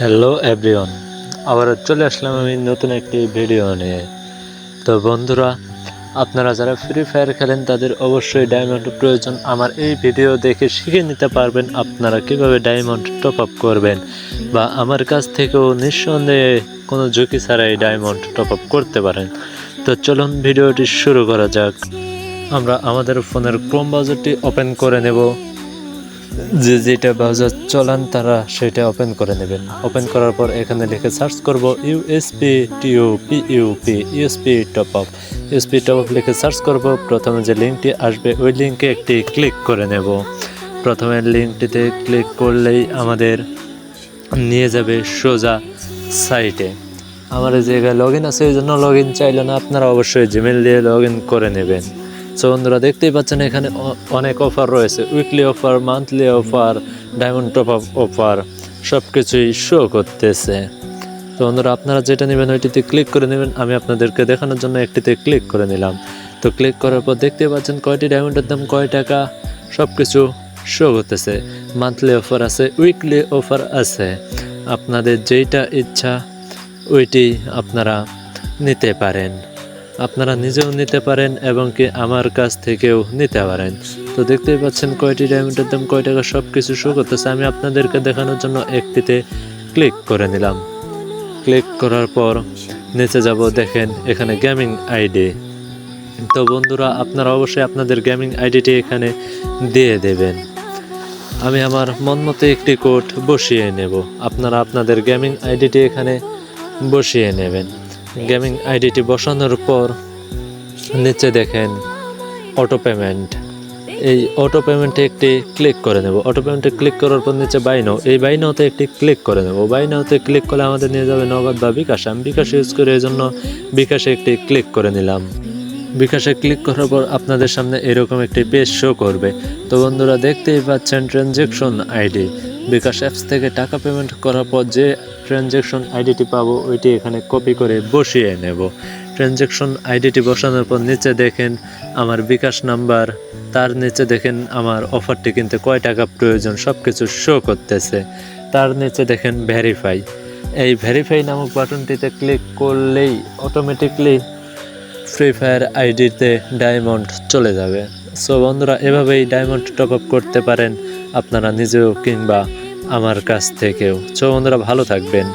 Hello everyone, আবার চলে আসলাম আমি নতুন একটি ভিডিও নিয়ে। তো বন্ধুরা, আপনারা যারা ফ্রি ফায়ার খেলেন তাদের অবশ্যই ডায়মন্ড প্রয়োজন। আমার এই ভিডিও দেখে শিখে নিতে পারবেন আপনারা কিভাবে ডায়মন্ড টপ আপ করবেন, বা আমার কাছ থেকেও নিঃসন্দেহে কোনো ঝুঁকি ছাড়াই ডায়মন্ড টপ আপ করতে পারেন। তো চলুন ভিডিওটি শুরু করা যাক। আমরা আমাদের ফোনের ক্রোম ব্রাউজারটি ওপেন করে নেব। যেটা ব্রাউজার চলান তারা সেটা ওপেন করে নেবেন। ওপেন করার পর এখানে লিখে সার্চ করব USP top up. USP top up লিখে সার্চ করব। প্রথমে যে লিঙ্কটি আসবে ওই লিঙ্কে একটি ক্লিক করে নেব। প্রথমে লিঙ্কটিতে ক্লিক করলেই আমাদের নিয়ে যাবে সোজা সাইটে। আমার এই জায়গায় লগ ইন আছে, এই জন্য লগ ইন চাইলে না, আপনারা অবশ্যই জিমেল দিয়ে লগ ইন করে নেবেন। সো বন্ধুরা, দেখতেই পাচ্ছেন এখানে অনেক অফার রয়েছে, weekly offer, monthly offer, diamond top up offer, সব কিছুই শো করতেছে। তো বন্ধুরা, আপনারা যেটা নেবেন ওইটিতে ক্লিক করে নেবেন। আমি আপনাদেরকে দেখানোর জন্য একটিতে ক্লিক করে নিলাম। তো ক্লিক করার পর দেখতেই পাচ্ছেন কয়টি ডায়মন্ডের দাম, কয় টাকা, সব কিছু শো করতেছে। মান্থলি অফার আছে, উইকলি অফার আছে। আপনাদের যেইটা ইচ্ছা ওইটি আপনারা নিতে পারেন। আপনারা নিজেও নিতে পারেন এবং কি আমার কাছ থেকেও নিতে পারেন। তো দেখতেই পাচ্ছেন কয়টি ডায়মন্ডের দাম, কয় টাকা, সব কিছু শো করতেছে। আমি আপনাদেরকে দেখানোর জন্য একটিতে ক্লিক করে নিলাম। ক্লিক করার পর নিচে যাব, দেখেন এখানে গেমিং আইডি। তো বন্ধুরা, আপনারা অবশ্যই আপনাদের গেমিং আইডিটি এখানে দিয়ে দেবেন। আমি আমার মন মতো একটি কোড বসিয়ে নেব। আপনারা আপনাদের গেমিং আইডিটি এখানে বসিয়ে নেবেন। গেমিং আইডিটি বসানোর পর নিচে দেখেন অটো পেমেন্ট। এই অটো পেমেন্টে একটি ক্লিক করে নেব। অটো পেমেন্টে ক্লিক করার পর নিচে বাই নাও, এই বাই নাওতে একটি ক্লিক করে নেব। বাই নাওতে ক্লিক করলে আমাদের নিয়ে যাবে নগদ বা বিকাশ। আমি বিকাশ ইউজ করে এই জন্য বিকাশে একটি ক্লিক করে নিলাম। বিকাশে ক্লিক করার পর আপনাদের সামনে এরকম একটি পেজ শো করবে। তো বন্ধুরা, দেখতেই পাচ্ছেন ট্রানজ্যাকশন আইডি। বিকাশ অ্যাপস থেকে টাকা পেমেন্ট করার পর যে ট্রানজ্যাকশন আইডিটি পাবো ওইটি এখানে কপি করে বসিয়ে নেব। ট্রানজ্যাকশন আইডিটি বসানোর পর নিচে দেখেন আমার বিকাশ নাম্বার, তার নিচে দেখেন আমার অফারটি কিনতে কয় টাকা প্রয়োজন, সব কিছু শো করতেছে। তার নিচে দেখেন ভেরিফাই। এই ভেরিফাই নামক বাটনটিতে ক্লিক করলেই অটোমেটিকলি ফ্রি ফায়ার আইডিতে ডায়মন্ড চলে যাবে। সো বন্ধুরা, এভাবেই ডায়মন্ড টপ আপ করতে পারেন আপনারা নিজেও কিংবা আমার কাছ থেকেও। সো বন্ধুরা, ভালো থাকবেন।